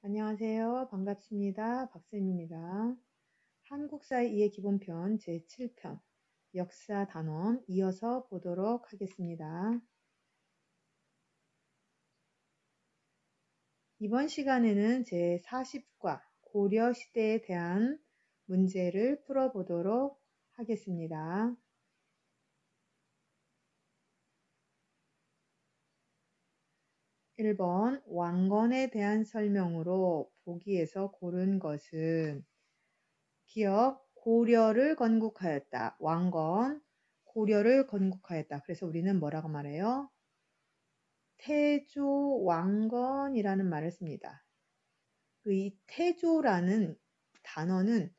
안녕하세요. 반갑습니다. 박쌤입니다. 한국사의 이해 기본편 제7편 역사 단원 이어서 보도록 하겠습니다. 이번 시간에는 제40과 고려 시대에 대한 문제를 풀어보도록 하겠습니다. 1번 왕건에 대한 설명으로 보기에서 고른 것은 기억 고려를 건국하였다. 왕건 고려를 건국하였다. 그래서 우리는 뭐라고 말해요? 태조 왕건이라는 말을 씁니다. 이 태조라는 단어는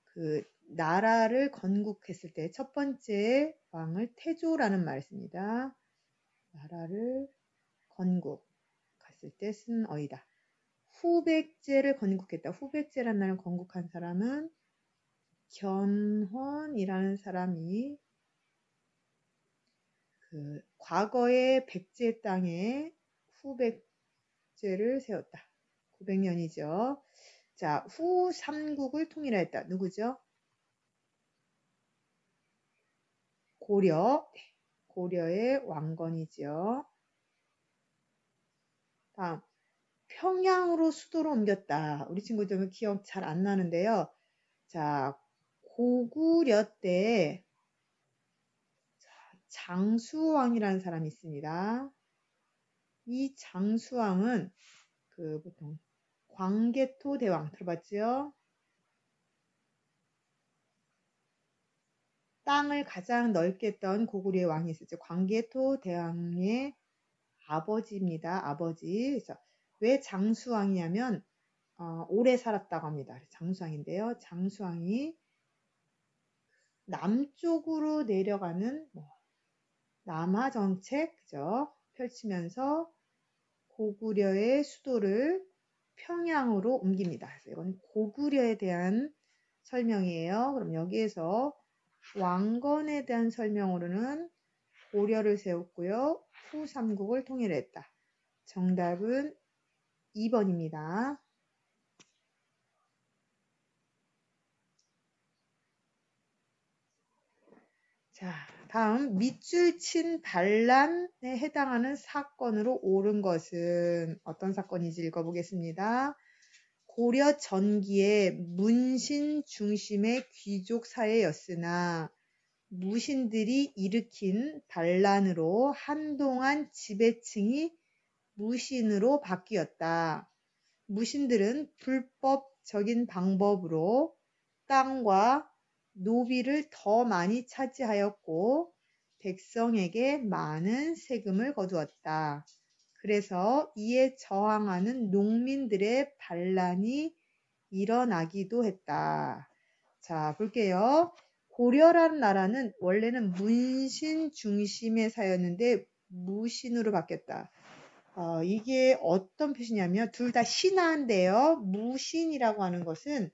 그 나라를 건국했을 때 첫 번째 왕을 태조라는 말을 씁니다. 나라를 건국했을 때 쓴 어이다. 후백제를 건국했다. 후백제라는 나라를 건국한 사람은 견훤이라는 사람이 그 과거의 백제 땅에 후백제를 세웠다. 900년이죠. 자, 후 삼국을 통일하였다. 누구죠? 고려. 고려의 왕건이죠. 다음, 평양으로 수도를 옮겼다. 우리 친구들은 기억 잘 안 나는데요. 자, 고구려 때 장수왕이라는 사람이 있습니다. 이 장수왕은 보통 광개토 대왕 들어봤죠? 땅을 가장 넓게 했던 고구려의 왕이 있었죠. 광개토 대왕의 아버지입니다. 아버지. 그래서 왜 장수왕이냐면 오래 살았다고 합니다. 장수왕인데요. 장수왕이 남쪽으로 내려가는 남하 정책 그죠? 펼치면서 고구려의 수도를 평양으로 옮깁니다. 그래서 이건 고구려에 대한 설명이에요. 그럼 여기에서 왕건에 대한 설명으로는 고려를 세웠고요. 후 삼국을 통일했다. 정답은 2번입니다. 자, 다음 밑줄 친 반란에 해당하는 사건으로 옳은 것은 어떤 사건인지 읽어보겠습니다. 고려 전기의 문신 중심의 귀족 사회였으나 무신들이 일으킨 반란으로 한동안 지배층이 무신으로 바뀌었다. 무신들은 불법적인 방법으로 땅과 노비를 더 많이 차지하였고 백성에게 많은 세금을 거두었다. 그래서 이에 저항하는 농민들의 반란이 일어나기도 했다. 자, 볼게요. 고려라는 나라는 원래는 문신 중심의 사였는데 무신으로 바뀌었다. 이게 어떤 표시냐면 둘 다 신하인데요. 무신이라고 하는 것은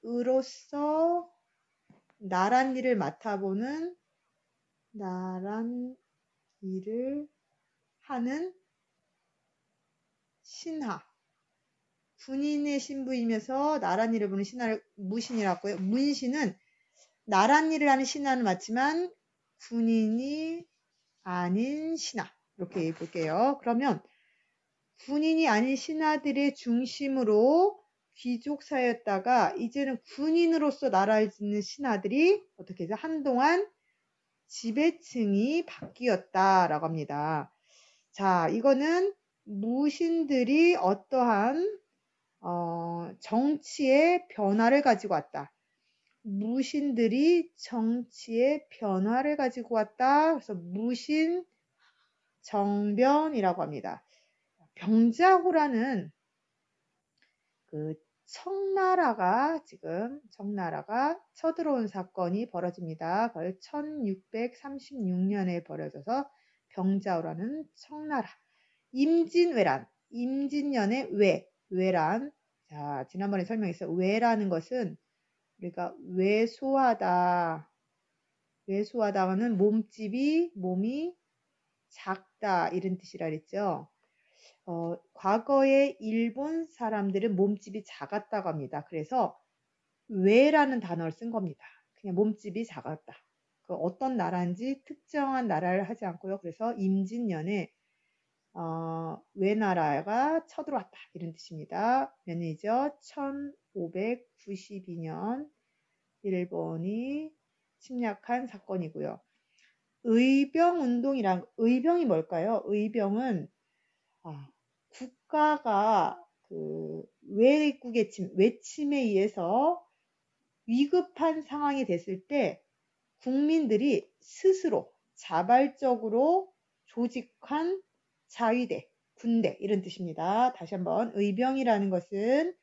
군인으로서 나란 일을 맡아보는 나란 일을 하는 신하. 군인의 신부이면서 나란 일을 보는 신하를 무신이라고 해요. 문신은 나란 일을 하는 신하는 맞지만 군인이 아닌 신하. 이렇게 볼게요. 그러면 군인이 아닌 신하들의 중심으로 귀족사였다가 이제는 군인으로서 나라를 짓는 신하들이 어떻게 해서 한동안 지배층이 바뀌었다라고 합니다. 자, 이거는 무신들이 어떠한 정치의 변화를 가지고 왔다. 무신들이 정치의 변화를 가지고 왔다. 그래서 무신 정변이라고 합니다. 병자호라는 청나라가 쳐들어온 사건이 벌어집니다. 그걸 1636년에 벌어져서 병자호라는 청나라. 임진왜란, 임진년의 외란. 자, 지난번에 설명했어요. 외라는 것은 우리가 왜소하다는 몸이 작다 이런 뜻이라 그랬죠. 과거에 일본 사람들은 몸집이 작았다고 합니다. 그래서 왜라는 단어를 쓴 겁니다. 그냥 몸집이 작았다. 그 어떤 나라인지 특정한 나라를 하지 않고요. 그래서 임진년에 왜나라가 쳐들어왔다 이런 뜻입니다. 몇 년이죠? 1592년 일본이 침략한 사건이고요. 의병이 뭘까요? 의병은 국가가 그 외침에 의해서 위급한 상황이 됐을 때 국민들이 스스로 자발적으로 조직한 자위대, 군대 이런 뜻입니다. 다시 한번 의병이라는 것은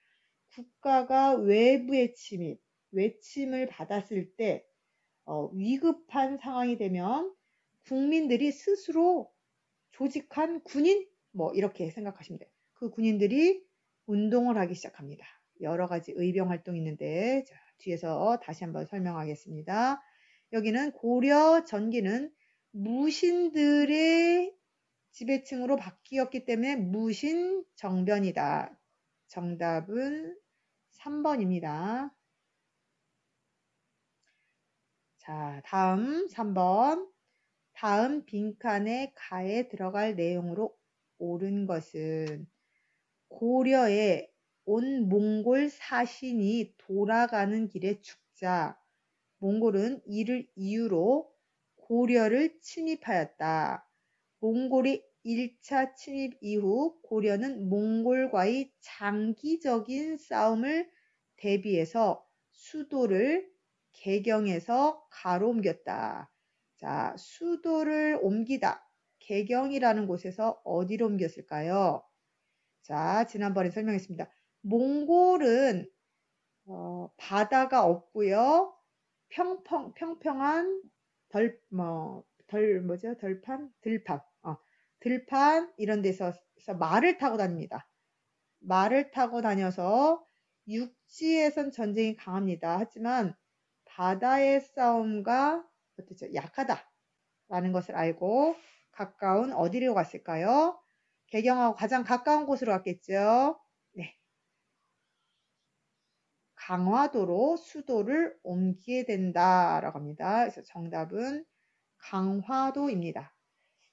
국가가 외부의 외침을 받았을 때 위급한 상황이 되면 국민들이 스스로 조직한 군인 뭐 이렇게 생각하시면 돼요. 그 군인들이 운동을 하기 시작합니다. 여러 가지 의병 활동이 있는데 자, 뒤에서 다시 한번 설명하겠습니다. 여기는 고려 전기는 무신들의 지배층으로 바뀌었기 때문에 무신정변이다. 정답은 3번입니다. 자, 다음 3번. 다음 빈칸에 가에 들어갈 내용으로 옳은 것은 고려에 온 몽골 사신이 돌아가는 길에 죽자 몽골은 이를 이유로 고려를 침입하였다. 몽골의 1차 침입 이후 고려는 몽골과의 장기적인 싸움을 대비해서 수도를 개경에서 가로 옮겼다. 자, 수도를 옮기다. 개경이라는 곳에서 어디로 옮겼을까요? 자, 지난번에 설명했습니다. 몽골은 바다가 없고요. 평평한 들판 이런 데서 말을 타고 다닙니다. 말을 타고 다녀서 육지에선 전쟁이 강합니다. 하지만 바다의 싸움과 어떻죠? 약하다라는 것을 알고 가까운 어디로 갔을까요? 개경하고 가장 가까운 곳으로 갔겠죠. 네. 강화도로 수도를 옮기게 된다라고 합니다. 그래서 정답은 강화도입니다.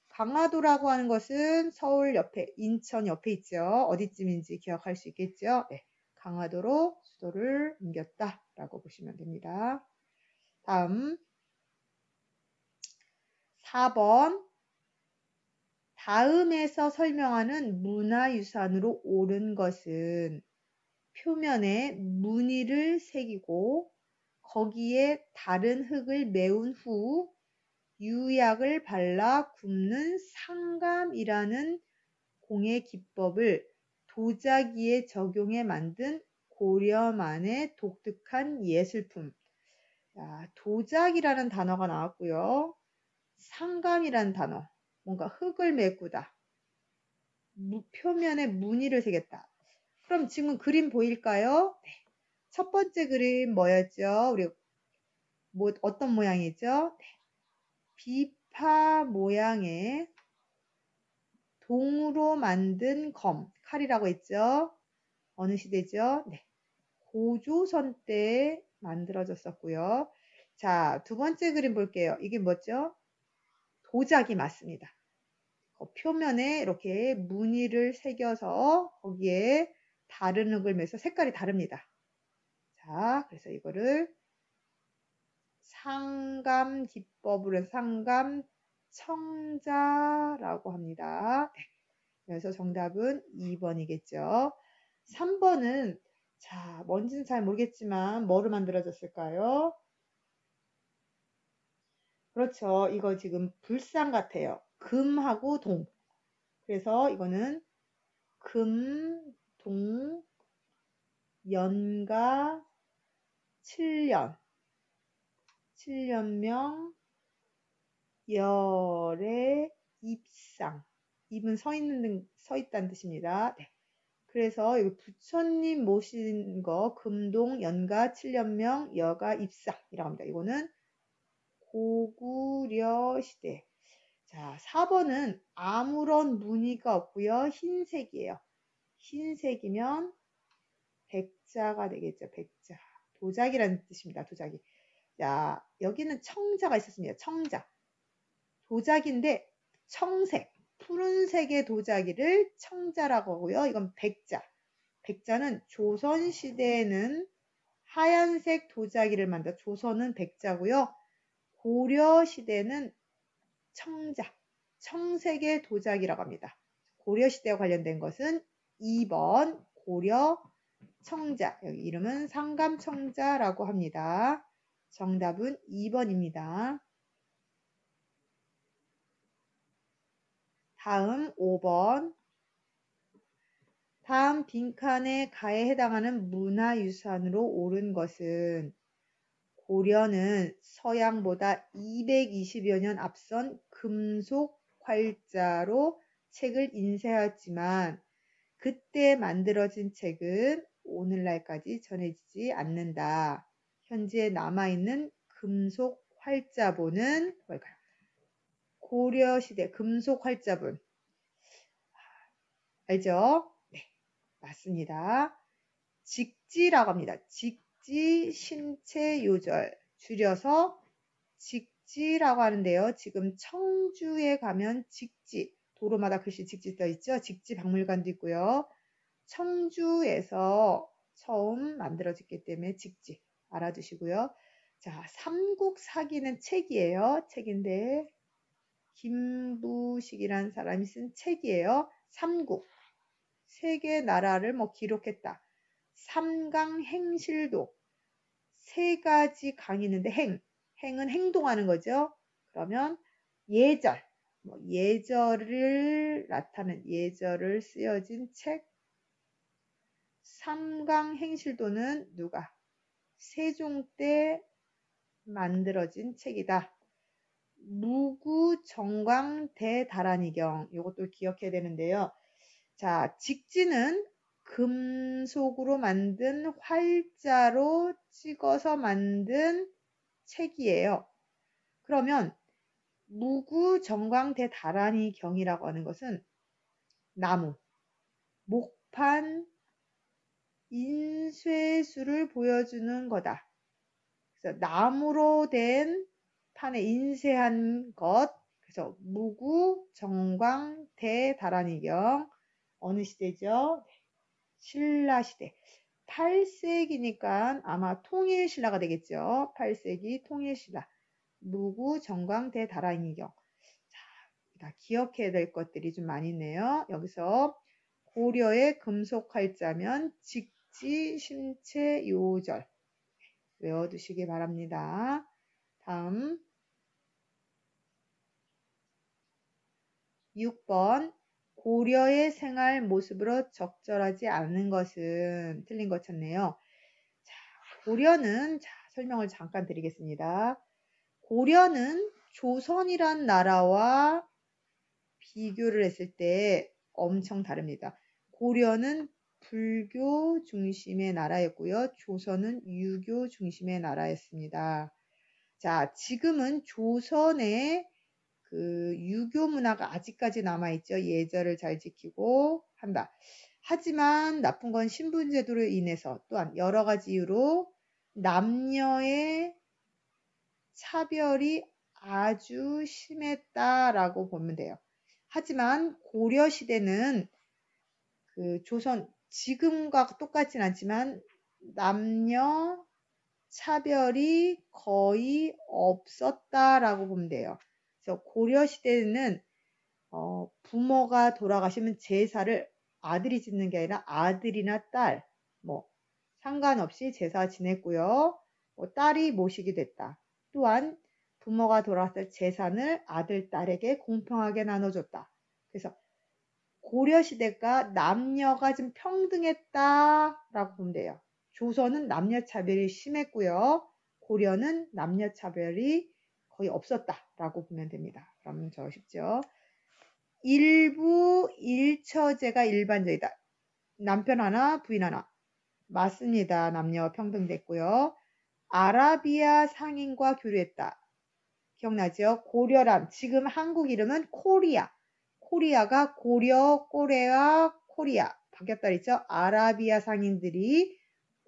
강화도라고 하는 것은 서울 옆에, 인천 옆에 있죠. 어디쯤인지 기억할 수 있겠죠. 네. 강화도로 수도를 옮겼다라고 보시면 됩니다. 다음 4번. 다음에서 설명하는 문화유산으로 옳은 것은 표면에 무늬를 새기고 거기에 다른 흙을 메운 후 유약을 발라 굽는 상감이라는 공예 기법을 도자기에 적용해 만든 고려만의 독특한 예술품. 자, 도자기라는 단어가 나왔고요. 상감이라는 단어, 뭔가 흙을 메꾸다. 표면에 무늬를 새겼다. 그럼 지금 그림 보일까요? 네. 첫 번째 그림 뭐였죠? 우리 어떤 모양이죠? 네. 비파 모양의 동으로 만든 칼이라고 했죠? 어느 시대죠? 네. 고조선 때 만들어졌었고요. 자, 두 번째 그림 볼게요. 이게 뭐죠? 도자기 맞습니다. 표면에 이렇게 무늬를 새겨서 거기에 다른 흙을 매서 색깔이 다릅니다. 자, 그래서 이거를 상감 기법으로 해서 상감 청자라고 합니다. 네. 그래서 정답은 2번이겠죠. 3번은 자, 뭔지는 잘 모르겠지만 뭐로 만들어졌을까요? 그렇죠. 이거 지금 불상 같아요. 금하고 동. 그래서 이거는 금, 동, 연가 7년. 7년명 열의 입상. 입은 서 있다는 뜻입니다. 네. 그래서 여기 부처님 모신 거 금동 연가 7년명 여가 입상이라고 합니다. 이거는 고구려 시대. 자, 4번은 아무런 무늬가 없고요. 흰색이에요. 흰색이면 백자가 되겠죠. 백자. 도자기라는 뜻입니다. 도자기. 자, 여기는 청자가 있었습니다. 청자. 도자기인데 청색, 푸른색의 도자기를 청자라고 하고요. 이건 백자. 백자는 조선시대에는 하얀색 도자기를 만들어 조선은 백자고요. 고려시대는 청자, 청색의 도자기라고 합니다. 고려시대와 관련된 것은 2번 고려 청자, 여기 이름은 상감청자라고 합니다. 정답은 2번입니다. 다음 5번. 다음 빈칸의 가에 해당하는 문화유산으로 옳은 것은 고려는 서양보다 220여 년 앞선 금속 활자로 책을 인쇄하였지만 그때 만들어진 책은 오늘날까지 전해지지 않는다. 현재 남아있는 금속 활자본은 뭘까요? 고려시대 금속 활자본. 알죠? 네, 맞습니다. 직지라고 합니다. 직지 신체 요절 줄여서 직지라고 하는데요. 지금 청주에 가면 직지, 도로마다 글씨 직지 써 있죠. 직지 박물관도 있고요. 청주에서 처음 만들어졌기 때문에 직지 알아두시고요. 자, 삼국사기는 책이에요. 책인데 김부식이라는 사람이 쓴 책이에요. 삼국, 세 개 나라를 기록했다. 삼강행실도, 세 가지 강이 있는데 행은 행동하는 거죠. 그러면 예절, 예절을 나타낸 예절을 쓰여진 책. 삼강행실도는 누가? 세종 때 만들어진 책이다. 무구정광대다란이경, 이것도 기억해야 되는데요. 자, 직지는 금속으로 만든 활자로 찍어서 만든 책이에요. 그러면 무구정광대다란이경이라고 하는 것은 나무, 목판, 인쇄술을 보여주는 거다. 그래서 나무로 된 판에 인쇄한 것. 그래서 무구정광대다란이경. 어느 시대죠? 신라시대. 8세기니까 아마 통일신라가 되겠죠. 8세기 통일신라. 무구정광대다란이경. 자, 기억해야 될 것들이 좀 많이 있네요. 여기서 고려의 금속활자면 직지, 심체, 요절 외워두시기 바랍니다. 다음 6번. 고려의 생활 모습으로 적절하지 않은 것은 틀린 것 찾네요. 자, 고려는 설명을 잠깐 드리겠습니다. 고려는 조선이란 나라와 비교를 했을 때 엄청 다릅니다. 고려는 불교 중심의 나라였고요. 조선은 유교 중심의 나라였습니다. 자, 지금은 조선의 그 유교 문화가 아직까지 남아있죠. 예절을 잘 지키고 한다. 하지만 나쁜 건 신분제도로 인해서 또한 여러 가지 이유로 남녀의 차별이 아주 심했다라고 보면 돼요. 하지만 고려시대는 그 조선, 지금과 똑같진 않지만 남녀 차별이 거의 없었다라고 보면 돼요. 그래서 고려시대는 부모가 돌아가시면 제사를 아들이 짓는 게 아니라 아들이나 딸, 상관없이 제사 지냈고요. 딸이 모시게 됐다. 또한 부모가 돌아왔을 때 재산을 아들, 딸에게 공평하게 나눠줬다. 그래서 고려시대가 남녀가 좀 평등했다라고 보면 돼요. 조선은 남녀차별이 심했고요. 고려는 남녀차별이 거의 없었다라고 보면 됩니다. 그러면 적으십시오. 일부 일처제가 일반적이다. 남편 하나, 부인 하나. 맞습니다. 남녀 평등됐고요. 아라비아 상인과 교류했다. 기억나죠? 고려람. 지금 한국 이름은 코리아. 코리아가 고려, 꼬레아, 코리아. 바뀌었다 그랬죠? 아라비아 상인들이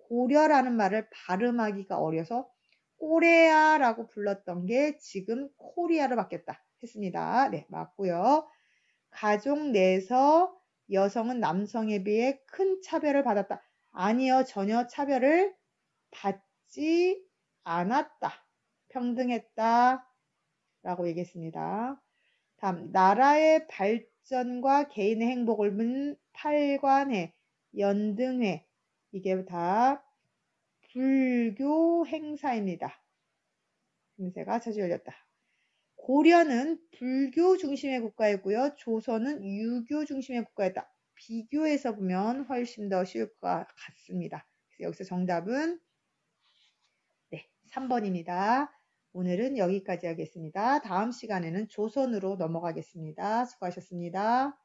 고려라는 말을 발음하기가 어려서 꼬레아라고 불렀던 게 지금 코리아로 바뀌었다 했습니다. 네, 맞고요. 가족 내에서 여성은 남성에 비해 큰 차별을 받았다. 아니요, 전혀 차별을 받지 않았다. 평등했다. 라고 얘기했습니다. 다음, 나라의 발전과 개인의 행복을 본 팔관회, 연등회, 이게 다 불교 행사입니다. 행사가 자주 열렸다. 고려는 불교 중심의 국가였고요. 조선은 유교 중심의 국가였다. 비교해서 보면 훨씬 더 쉬울 것 같습니다. 그래서 여기서 정답은 네, 3번입니다. 오늘은 여기까지 하겠습니다. 다음 시간에는 조선으로 넘어가겠습니다. 수고하셨습니다.